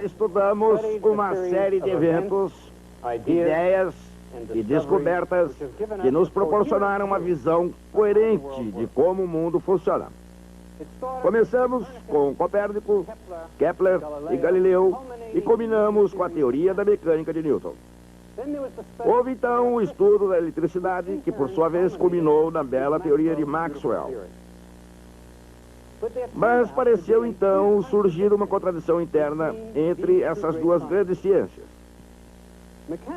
estudamos uma série de eventos, ideias e descobertas que nos proporcionaram uma visão coerente de como o mundo funciona. Começamos com Copérnico, Kepler e Galileu e combinamos com a teoria da mecânica de Newton. Houve então o estudo da eletricidade, que por sua vez culminou na bela teoria de Maxwell. Mas pareceu então surgir uma contradição interna entre essas duas grandes ciências.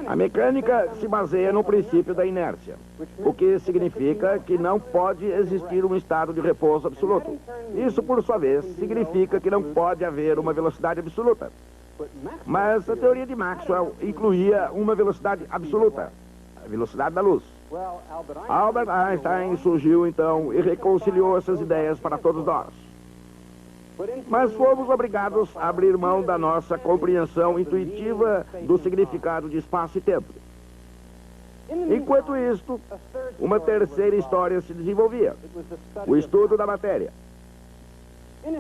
A mecânica se baseia no princípio da inércia, o que significa que não pode existir um estado de repouso absoluto. Isso, por sua vez, significa que não pode haver uma velocidade absoluta. Mas a teoria de Maxwell incluía uma velocidade absoluta, a velocidade da luz. Albert Einstein surgiu então e reconciliou essas ideias para todos nós. Mas fomos obrigados a abrir mão da nossa compreensão intuitiva do significado de espaço e tempo. Enquanto isto, uma terceira história se desenvolvia, o estudo da matéria.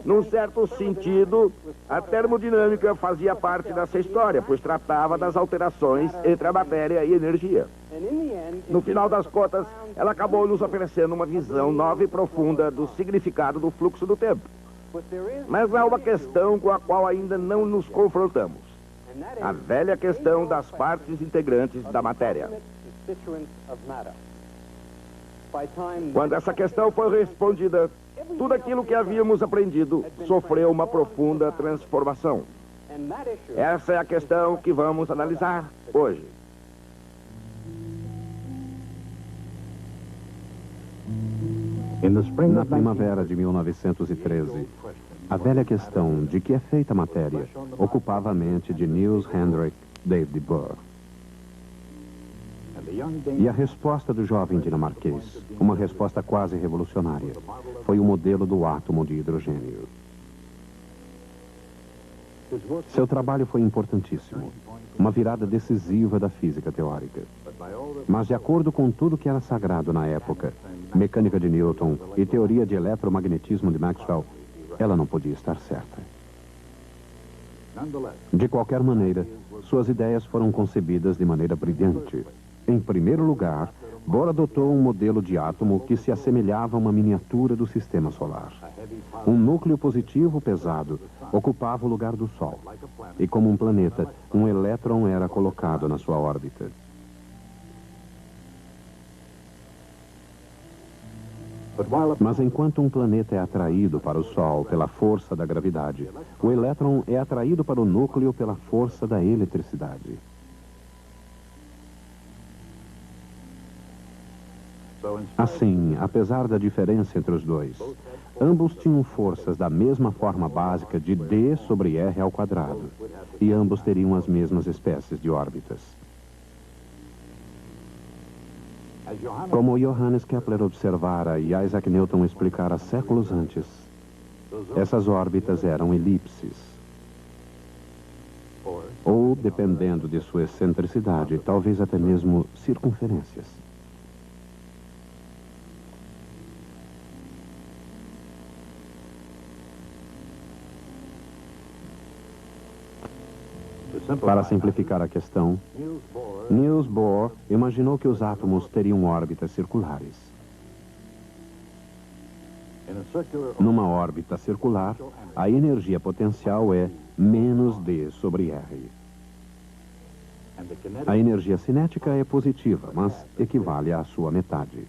Num certo sentido, a termodinâmica fazia parte dessa história, pois tratava das alterações entre a matéria e a energia. No final das contas, ela acabou nos oferecendo uma visão nova e profunda do significado do fluxo do tempo. Mas há uma questão com a qual ainda não nos confrontamos. A velha questão das partes integrantes da matéria. Quando essa questão foi respondida, tudo aquilo que havíamos aprendido sofreu uma profunda transformação. Essa é a questão que vamos analisar hoje. Na primavera de 1913, a velha questão de que é feita a matéria ocupava a mente de Niels Henrik David Bohr. E a resposta do jovem dinamarquês, uma resposta quase revolucionária, foi o modelo do átomo de hidrogênio. Seu trabalho foi importantíssimo, uma virada decisiva da física teórica. Mas, de acordo com tudo que era sagrado na época, mecânica de Newton e teoria de eletromagnetismo de Maxwell, ela não podia estar certa. De qualquer maneira, suas ideias foram concebidas de maneira brilhante. Em primeiro lugar, Bohr adotou um modelo de átomo que se assemelhava a uma miniatura do sistema solar. Um núcleo positivo pesado ocupava o lugar do Sol. E como um planeta, um elétron era colocado na sua órbita. Mas enquanto um planeta é atraído para o Sol pela força da gravidade, o elétron é atraído para o núcleo pela força da eletricidade. Assim, apesar da diferença entre os dois, ambos tinham forças da mesma forma básica de D sobre R ao quadrado, e ambos teriam as mesmas espécies de órbitas. Como Johannes Kepler observara e Isaac Newton explicara séculos antes, essas órbitas eram elipses. Ou, dependendo de sua excentricidade, talvez até mesmo circunferências. Para simplificar a questão, Niels Bohr imaginou que os átomos teriam órbitas circulares. Numa órbita circular, a energia potencial é menos D sobre R. A energia cinética é positiva, mas equivale à sua metade.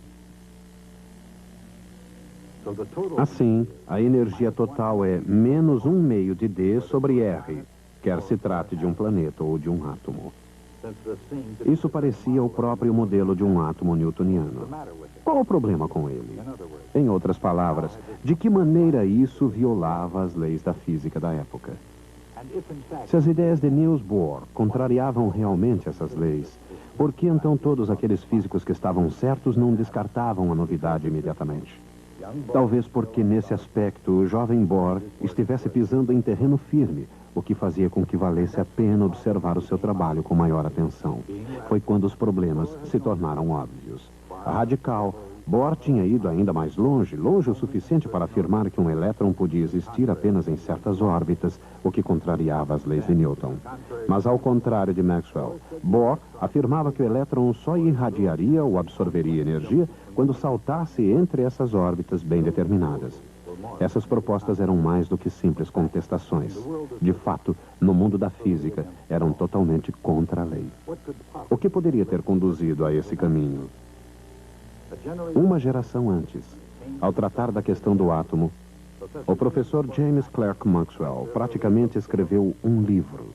Assim, a energia total é menos 1/2 de D sobre R, quer se trate de um planeta ou de um átomo. Isso parecia o próprio modelo de um átomo newtoniano. Qual o problema com ele? Em outras palavras, de que maneira isso violava as leis da física da época? Se as ideias de Niels Bohr contrariavam realmente essas leis, por que então todos aqueles físicos que estavam certos não descartavam a novidade imediatamente? Talvez porque, nesse aspecto, o jovem Bohr estivesse pisando em terreno firme, o que fazia com que valesse a pena observar o seu trabalho com maior atenção. Foi quando os problemas se tornaram óbvios. Radical, Bohr tinha ido ainda mais longe, longe o suficiente para afirmar que um elétron podia existir apenas em certas órbitas, o que contrariava as leis de Newton. Mas ao contrário de Maxwell, Bohr afirmava que o elétron só irradiaria ou absorveria energia quando saltasse entre essas órbitas bem determinadas. Essas propostas eram mais do que simples contestações. De fato, no mundo da física, eram totalmente contra a lei. O que poderia ter conduzido a esse caminho? Uma geração antes, ao tratar da questão do átomo, o professor James Clerk Maxwell praticamente escreveu um livro.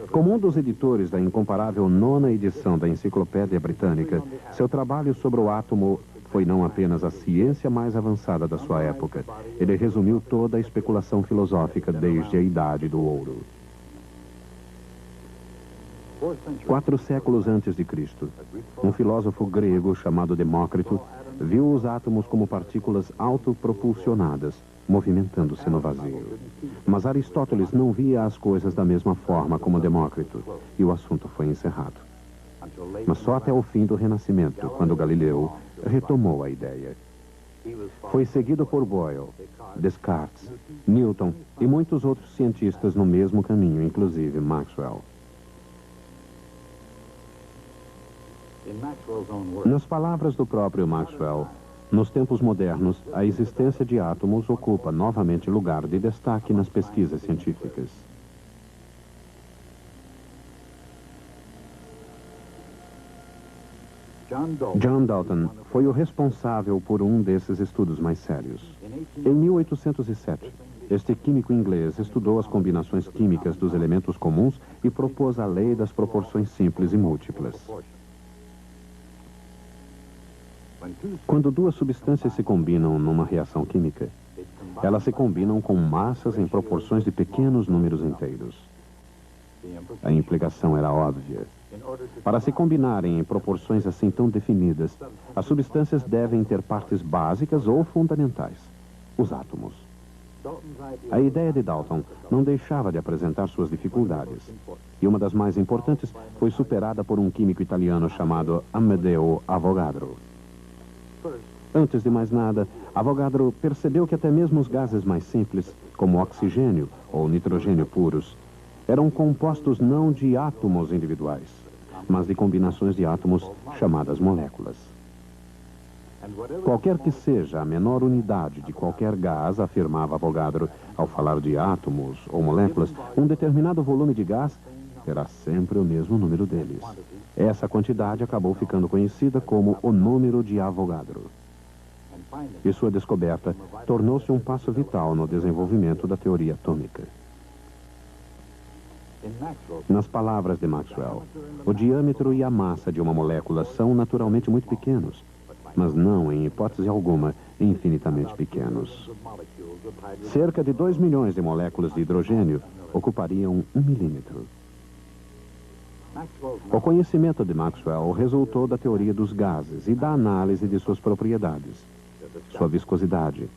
Como um dos editores da incomparável 9ª edição da Enciclopédia Britânica, seu trabalho sobre o átomo foi não apenas a ciência mais avançada da sua época, ele resumiu toda a especulação filosófica desde a Idade do Ouro. 4 séculos antes de Cristo, um filósofo grego chamado Demócrito viu os átomos como partículas autopropulsionadas, movimentando-se no vazio. Mas Aristóteles não via as coisas da mesma forma como Demócrito, e o assunto foi encerrado. Mas só até o fim do Renascimento, quando Galileu retomou a ideia. Foi seguido por Boyle, Descartes, Newton e muitos outros cientistas no mesmo caminho, inclusive Maxwell. Nas palavras do próprio Maxwell, nos tempos modernos, a existência de átomos ocupa novamente lugar de destaque nas pesquisas científicas. John Dalton foi o responsável por um desses estudos mais sérios. Em 1807, este químico inglês estudou as combinações químicas dos elementos comuns e propôs a lei das proporções simples e múltiplas. Quando duas substâncias se combinam numa reação química, elas se combinam com massas em proporções de pequenos números inteiros. A implicação era óbvia. Para se combinarem em proporções assim tão definidas, as substâncias devem ter partes básicas ou fundamentais, os átomos. A ideia de Dalton não deixava de apresentar suas dificuldades, e uma das mais importantes foi superada por um químico italiano chamado Amedeo Avogadro. Antes de mais nada, Avogadro percebeu que até mesmo os gases mais simples, como oxigênio ou nitrogênio puros, eram compostos não de átomos individuais, mas de combinações de átomos chamadas moléculas. Qualquer que seja a menor unidade de qualquer gás, afirmava Avogadro, ao falar de átomos ou moléculas, um determinado volume de gás terá sempre o mesmo número deles. Essa quantidade acabou ficando conhecida como o número de Avogadro. E sua descoberta tornou-se um passo vital no desenvolvimento da teoria atômica. Nas palavras de Maxwell, o diâmetro e a massa de uma molécula são naturalmente muito pequenos, mas não, em hipótese alguma, infinitamente pequenos. Cerca de 2 milhões de moléculas de hidrogênio ocupariam 1 milímetro. O conhecimento de Maxwell resultou da teoria dos gases e da análise de suas propriedades, sua viscosidade,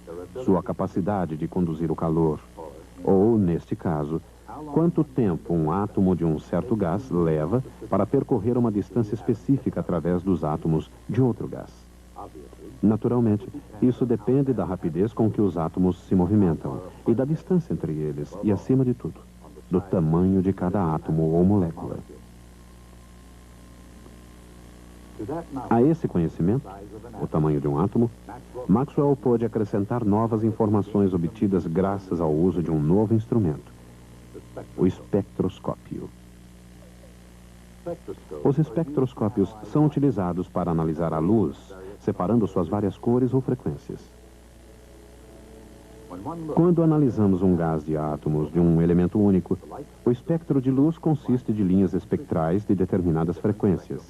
sua capacidade de conduzir o calor, ou, neste caso, quanto tempo um átomo de um certo gás leva para percorrer uma distância específica através dos átomos de outro gás. Naturalmente, isso depende da rapidez com que os átomos se movimentam e da distância entre eles e, acima de tudo, do tamanho de cada átomo ou molécula. A esse conhecimento, o tamanho de um átomo, Maxwell pôde acrescentar novas informações obtidas graças ao uso de um novo instrumento, o espectroscópio. Os espectroscópios são utilizados para analisar a luz, separando suas várias cores ou frequências. Quando analisamos um gás de átomos de um elemento único, o espectro de luz consiste de linhas espectrais de determinadas frequências,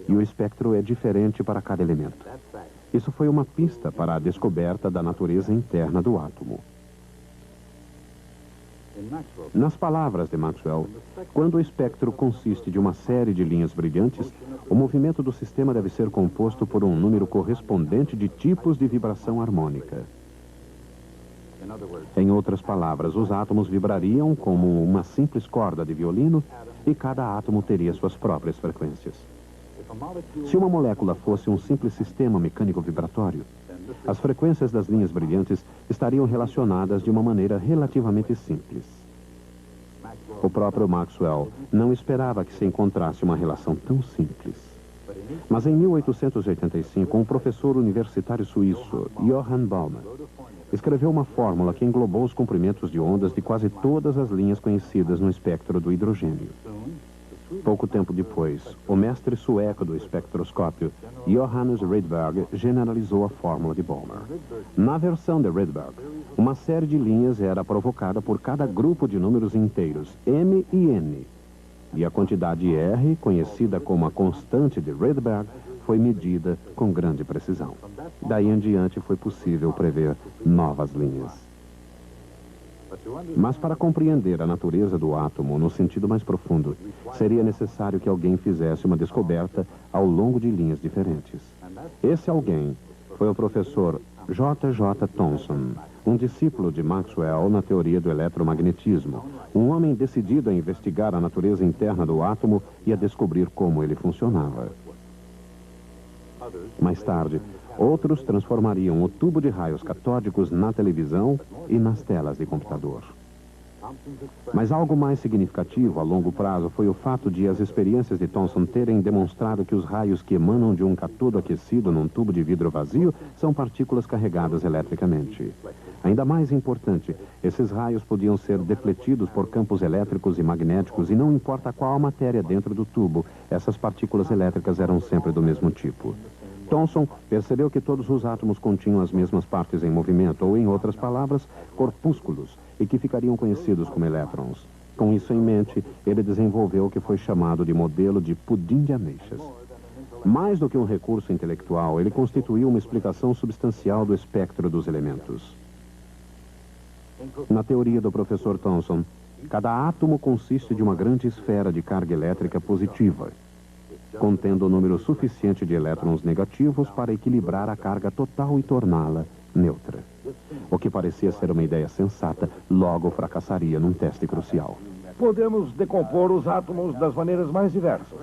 e o espectro é diferente para cada elemento. Isso foi uma pista para a descoberta da natureza interna do átomo. Nas palavras de Maxwell, quando o espectro consiste de uma série de linhas brilhantes, o movimento do sistema deve ser composto por um número correspondente de tipos de vibração harmônica. Em outras palavras, os átomos vibrariam como uma simples corda de violino e cada átomo teria suas próprias frequências. Se uma molécula fosse um simples sistema mecânico vibratório, as frequências das linhas brilhantes estariam relacionadas de uma maneira relativamente simples. O próprio Maxwell não esperava que se encontrasse uma relação tão simples. Mas em 1885, um professor universitário suíço, Johann Balmer, escreveu uma fórmula que englobou os comprimentos de ondas de quase todas as linhas conhecidas no espectro do hidrogênio. Pouco tempo depois, o mestre sueco do espectroscópio, Johannes Rydberg, generalizou a fórmula de Balmer. Na versão de Rydberg, uma série de linhas era provocada por cada grupo de números inteiros, m e n. E a quantidade R, conhecida como a constante de Rydberg, foi medida com grande precisão. Daí em diante foi possível prever novas linhas. Mas para compreender a natureza do átomo no sentido mais profundo, seria necessário que alguém fizesse uma descoberta ao longo de linhas diferentes. Esse alguém foi o professor J.J. Thomson, um discípulo de Maxwell na teoria do eletromagnetismo, um homem decidido a investigar a natureza interna do átomo e a descobrir como ele funcionava. Mais tarde, outros transformariam o tubo de raios catódicos na televisão e nas telas de computador. Mas algo mais significativo a longo prazo foi o fato de as experiências de Thomson terem demonstrado que os raios que emanam de um cátodo aquecido num tubo de vidro vazio são partículas carregadas eletricamente. Ainda mais importante, esses raios podiam ser defletidos por campos elétricos e magnéticos e não importa qual a matéria dentro do tubo, essas partículas elétricas eram sempre do mesmo tipo. Thomson percebeu que todos os átomos continham as mesmas partes em movimento, ou em outras palavras, corpúsculos, e que ficariam conhecidos como elétrons. Com isso em mente, ele desenvolveu o que foi chamado de modelo de pudim de ameixas. Mais do que um recurso intelectual, ele constituiu uma explicação substancial do espectro dos elementos. Na teoria do professor Thomson, cada átomo consiste de uma grande esfera de carga elétrica positiva, contendo um número suficiente de elétrons negativos para equilibrar a carga total e torná-la neutra. O que parecia ser uma ideia sensata, logo fracassaria num teste crucial. Podemos decompor os átomos das maneiras mais diversas.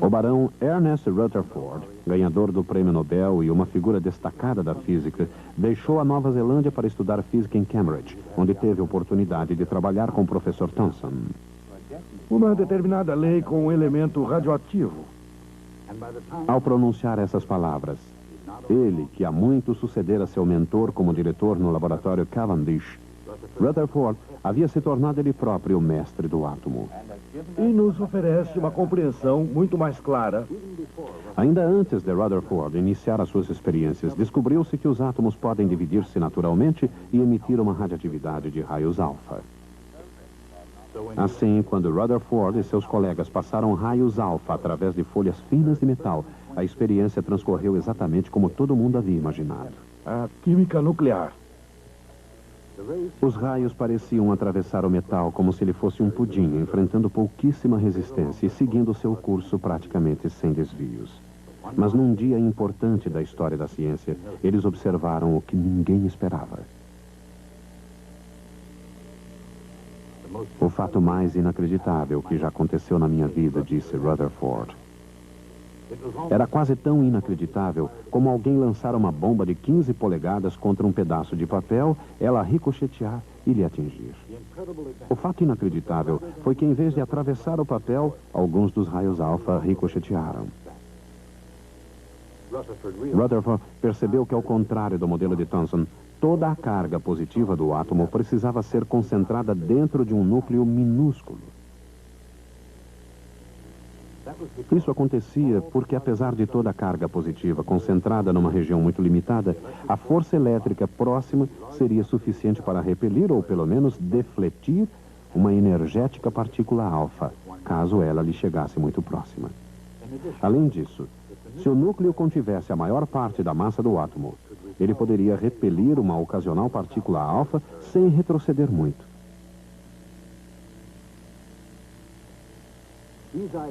O barão Ernest Rutherford, ganhador do Prêmio Nobel e uma figura destacada da física, deixou a Nova Zelândia para estudar física em Cambridge, onde teve oportunidade de trabalhar com o professor Thomson. Uma determinada lei com um elemento radioativo. Ao pronunciar essas palavras, ele, que há muito sucedera seu mentor como diretor no laboratório Cavendish, Rutherford havia se tornado ele próprio o mestre do átomo. E nos oferece uma compreensão muito mais clara. Ainda antes de Rutherford iniciar as suas experiências, descobriu-se que os átomos podem dividir-se naturalmente e emitir uma radioatividade de raios alfa. Assim, quando Rutherford e seus colegas passaram raios alfa através de folhas finas de metal, a experiência transcorreu exatamente como todo mundo havia imaginado. A química nuclear. Os raios pareciam atravessar o metal como se ele fosse um pudim, enfrentando pouquíssima resistência e seguindo seu curso praticamente sem desvios. Mas num dia importante da história da ciência, eles observaram o que ninguém esperava. O fato mais inacreditável que já aconteceu na minha vida, disse Rutherford. Era quase tão inacreditável como alguém lançar uma bomba de 15 polegadas contra um pedaço de papel, ela ricochetear e lhe atingir. O fato inacreditável foi que, em vez de atravessar o papel, alguns dos raios alfa ricochetearam. Rutherford percebeu que, ao contrário do modelo de Thomson, toda a carga positiva do átomo precisava ser concentrada dentro de um núcleo minúsculo. Isso acontecia porque, apesar de toda a carga positiva concentrada numa região muito limitada, a força elétrica próxima seria suficiente para repelir ou, pelo menos, defletir uma energética partícula alfa, caso ela lhe chegasse muito próxima. Além disso, se o núcleo contivesse a maior parte da massa do átomo, ele poderia repelir uma ocasional partícula alfa sem retroceder muito.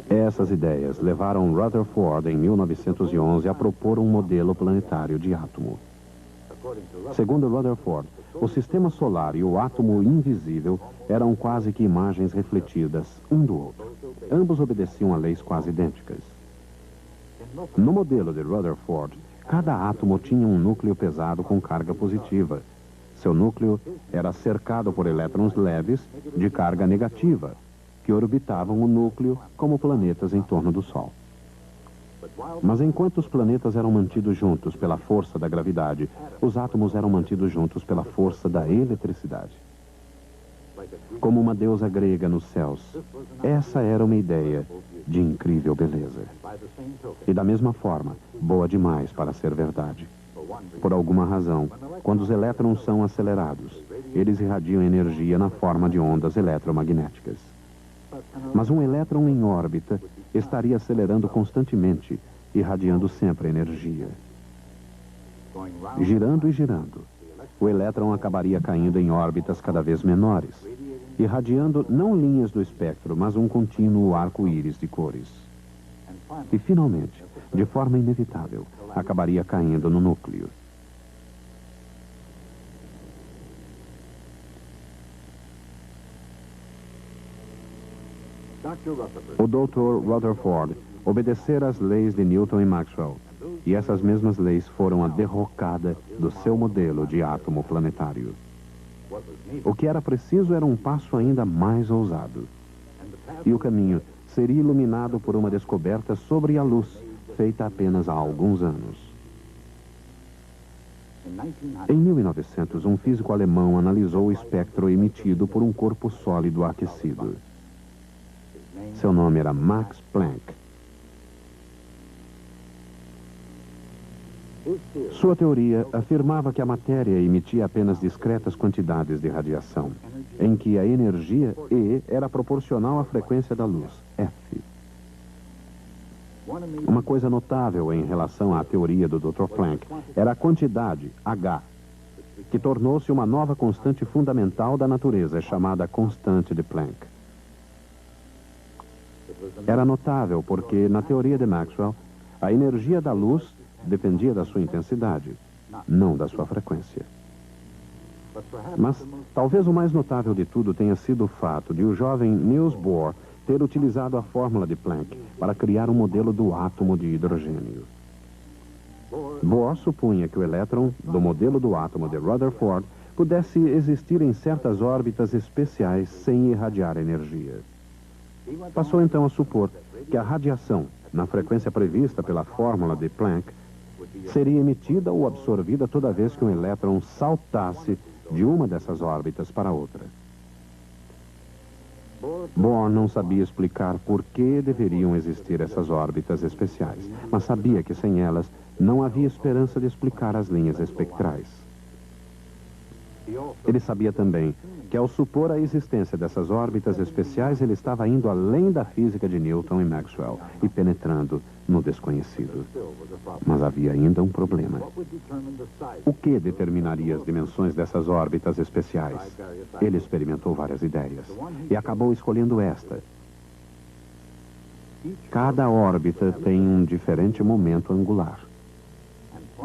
Essas ideias levaram Rutherford, em 1911, a propor um modelo planetário de átomo. Segundo Rutherford, o sistema solar e o átomo invisível eram quase que imagens refletidas um do outro. Ambos obedeciam a leis quase idênticas. No modelo de Rutherford, cada átomo tinha um núcleo pesado com carga positiva. Seu núcleo era cercado por elétrons leves de carga negativa, que orbitavam o núcleo como planetas em torno do Sol. Mas enquanto os planetas eram mantidos juntos pela força da gravidade, os átomos eram mantidos juntos pela força da eletricidade. Como uma deusa grega nos céus, essa era uma ideia de incrível beleza. E da mesma forma, boa demais para ser verdade. Por alguma razão, quando os elétrons são acelerados, eles irradiam energia na forma de ondas eletromagnéticas. Mas um elétron em órbita estaria acelerando constantemente, irradiando sempre energia. Girando e girando, o elétron acabaria caindo em órbitas cada vez menores, irradiando não linhas do espectro, mas um contínuo arco-íris de cores. E, finalmente, de forma inevitável, acabaria caindo no núcleo. O Dr. Rutherford obedecera às leis de Newton e Maxwell, e essas mesmas leis foram a derrocada do seu modelo de átomo planetário. O que era preciso era um passo ainda mais ousado. E o caminho seria iluminado por uma descoberta sobre a luz, feita apenas há alguns anos. Em 1900, um físico alemão analisou o espectro emitido por um corpo sólido aquecido. Seu nome era Max Planck. Sua teoria afirmava que a matéria emitia apenas discretas quantidades de radiação, em que a energia E era proporcional à frequência da luz, F. Uma coisa notável em relação à teoria do Dr. Planck era a quantidade, H, que tornou-se uma nova constante fundamental da natureza, chamada constante de Planck. Era notável porque, na teoria de Maxwell, a energia da luz dependia da sua intensidade, não da sua frequência. Mas talvez o mais notável de tudo tenha sido o fato de o jovem Niels Bohr ter utilizado a fórmula de Planck para criar um modelo do átomo de hidrogênio. Bohr supunha que o elétron do modelo do átomo de Rutherford pudesse existir em certas órbitas especiais sem irradiar energia. Passou então a supor que a radiação, na frequência prevista pela fórmula de Planck, seria emitida ou absorvida toda vez que um elétron saltasse de uma dessas órbitas para outra. Bohr não sabia explicar por que deveriam existir essas órbitas especiais, mas sabia que sem elas não havia esperança de explicar as linhas espectrais. Ele sabia também que, ao supor a existência dessas órbitas especiais, ele estava indo além da física de Newton e Maxwell e penetrando no desconhecido. Mas havia ainda um problema. O que determinaria as dimensões dessas órbitas especiais? Ele experimentou várias ideias e acabou escolhendo esta. Cada órbita tem um diferente momento angular.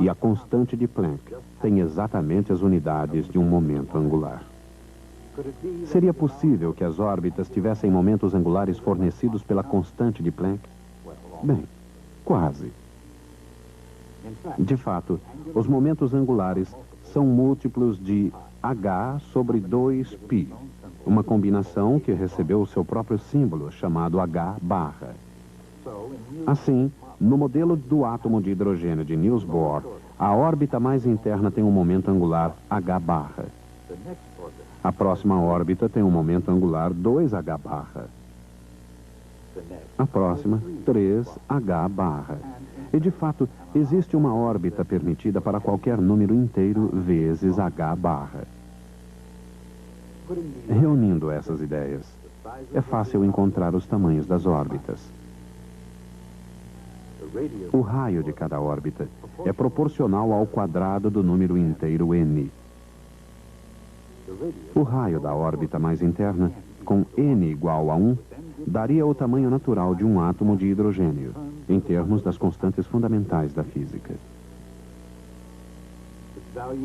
E a constante de Planck tem exatamente as unidades de um momento angular. Seria possível que as órbitas tivessem momentos angulares fornecidos pela constante de Planck? Bem, quase. De fato, os momentos angulares são múltiplos de H sobre 2π, uma combinação que recebeu o seu próprio símbolo, chamado H barra. Assim, no modelo do átomo de hidrogênio de Niels Bohr, a órbita mais interna tem um momento angular H barra. A próxima órbita tem um momento angular 2H barra. A próxima, 3H barra. E, de fato, existe uma órbita permitida para qualquer número inteiro vezes H barra. Reunindo essas ideias, é fácil encontrar os tamanhos das órbitas. O raio de cada órbita é proporcional ao quadrado do número inteiro n. O raio da órbita mais interna, com n igual a 1, daria o tamanho natural de um átomo de hidrogênio, em termos das constantes fundamentais da física.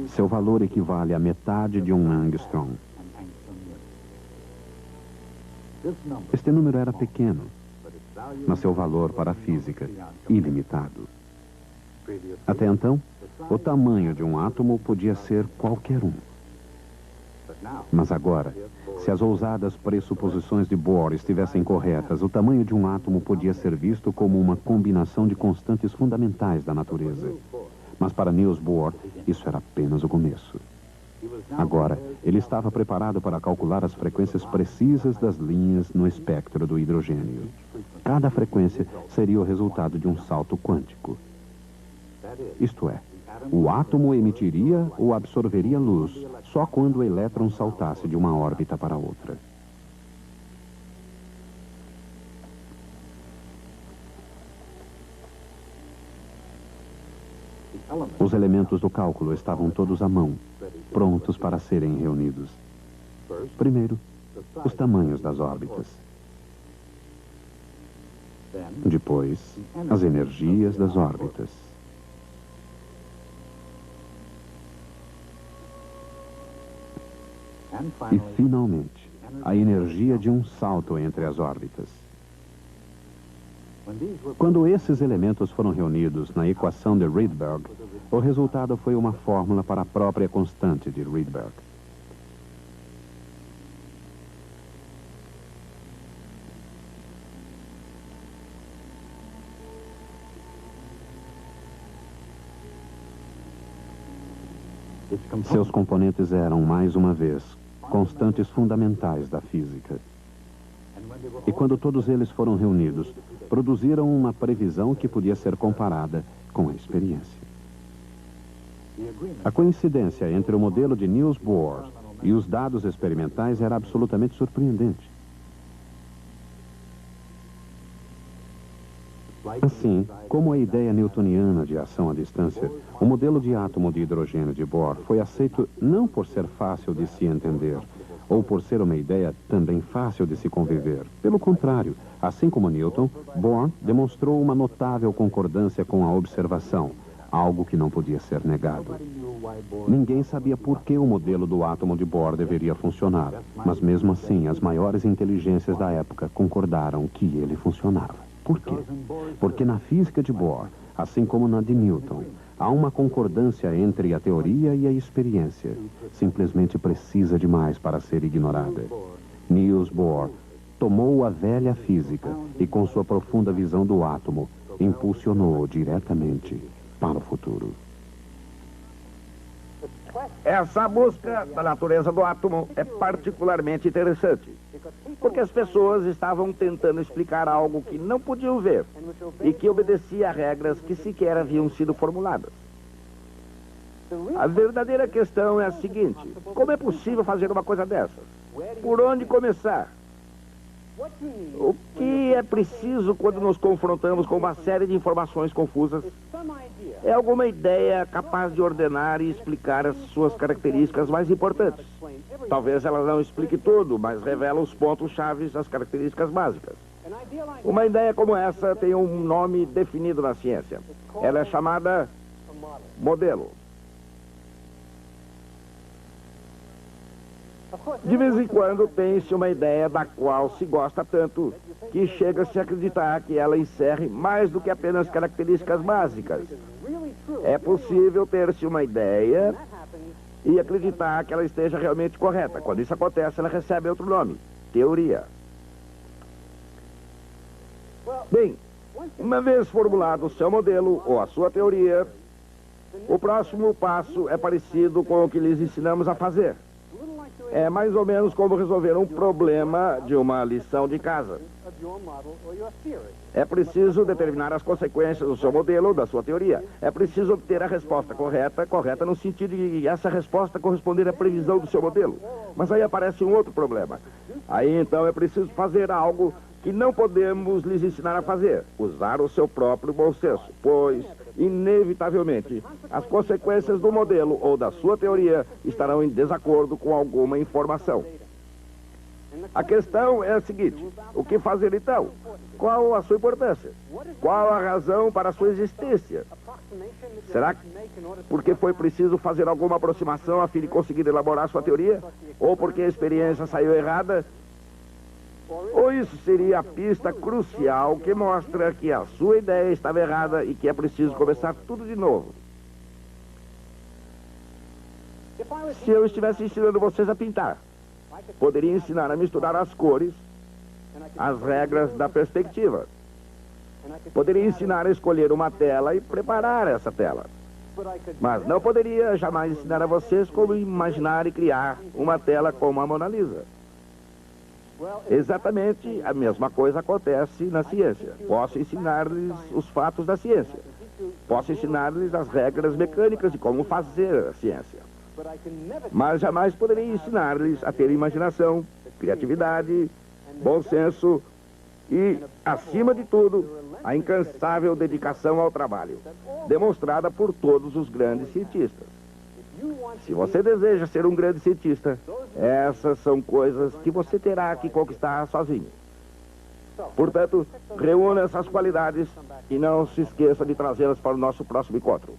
Seu valor equivale à metade de um angstrom. Este número era pequeno, mas seu valor para a física, ilimitado. Até então, o tamanho de um átomo podia ser qualquer um. Mas agora, se as ousadas pressuposições de Bohr estivessem corretas, o tamanho de um átomo podia ser visto como uma combinação de constantes fundamentais da natureza. Mas para Niels Bohr, isso era apenas o começo. Agora, ele estava preparado para calcular as frequências precisas das linhas no espectro do hidrogênio. Cada frequência seria o resultado de um salto quântico. Isto é, o átomo emitiria ou absorveria luz só quando o elétron saltasse de uma órbita para outra. Os elementos do cálculo estavam todos à mão, prontos para serem reunidos. Primeiro, os tamanhos das órbitas. Depois, as energias das órbitas. E, finalmente, a energia de um salto entre as órbitas. Quando esses elementos foram reunidos na equação de Rydberg, o resultado foi uma fórmula para a própria constante de Rydberg. Seus componentes eram, mais uma vez, constantes fundamentais da física. E quando todos eles foram reunidos, produziram uma previsão que podia ser comparada com a experiência. A coincidência entre o modelo de Niels Bohr e os dados experimentais era absolutamente surpreendente. Assim, como a ideia newtoniana de ação à distância, o modelo de átomo de hidrogênio de Bohr foi aceito não por ser fácil de se entender, ou por ser uma ideia também fácil de se conviver. Pelo contrário, assim como Newton, Bohr demonstrou uma notável concordância com a observação, algo que não podia ser negado. Ninguém sabia por que o modelo do átomo de Bohr deveria funcionar, mas mesmo assim as maiores inteligências da época concordaram que ele funcionava. Por quê? Porque na física de Bohr, assim como na de Newton, há uma concordância entre a teoria e a experiência. Simplesmente precisa demais para ser ignorada. Niels Bohr tomou a velha física e, com sua profunda visão do átomo, impulsionou diretamente para o futuro. Essa busca da natureza do átomo é particularmente interessante, porque as pessoas estavam tentando explicar algo que não podiam ver e que obedecia a regras que sequer haviam sido formuladas. A verdadeira questão é a seguinte: como é possível fazer uma coisa dessas? Por onde começar? O que é preciso quando nos confrontamos com uma série de informações confusas? É alguma ideia capaz de ordenar e explicar as suas características mais importantes. Talvez ela não explique tudo, mas revela os pontos-chave, as características básicas. Uma ideia como essa tem um nome definido na ciência. Ela é chamada modelo. De vez em quando tem-se uma ideia da qual se gosta tanto que chega-se a acreditar que ela encerre mais do que apenas características básicas. É possível ter-se uma ideia e acreditar que ela esteja realmente correta. Quando isso acontece, ela recebe outro nome: teoria. Bem, uma vez formulado o seu modelo ou a sua teoria, o próximo passo é parecido com o que lhes ensinamos a fazer. É mais ou menos como resolver um problema de uma lição de casa. É preciso determinar as consequências do seu modelo ou da sua teoria. É preciso obter a resposta correta no sentido de essa resposta corresponder à previsão do seu modelo. Mas aí aparece um outro problema. Aí então é preciso fazer algo que não podemos lhes ensinar a fazer: usar o seu próprio bom senso, pois, inevitavelmente, as consequências do modelo ou da sua teoria estarão em desacordo com alguma informação. A questão é a seguinte: o que fazer então? Qual a sua importância? Qual a razão para a sua existência? Será porque foi preciso fazer alguma aproximação a fim de conseguir elaborar sua teoria? Ou porque a experiência saiu errada? Ou isso seria a pista crucial que mostra que a sua ideia estava errada e que é preciso começar tudo de novo? Se eu estivesse ensinando vocês a pintar, poderia ensinar a misturar as cores, as regras da perspectiva. Poderia ensinar a escolher uma tela e preparar essa tela. Mas não poderia jamais ensinar a vocês como imaginar e criar uma tela como a Mona Lisa. Exatamente a mesma coisa acontece na ciência. Posso ensinar-lhes os fatos da ciência. Posso ensinar-lhes as regras mecânicas de como fazer a ciência. Mas jamais poderei ensinar-lhes a ter imaginação, criatividade, bom senso e, acima de tudo, a incansável dedicação ao trabalho, demonstrada por todos os grandes cientistas. Se você deseja ser um grande cientista, essas são coisas que você terá que conquistar sozinho. Portanto, reúna essas qualidades e não se esqueça de trazê-las para o nosso próximo encontro.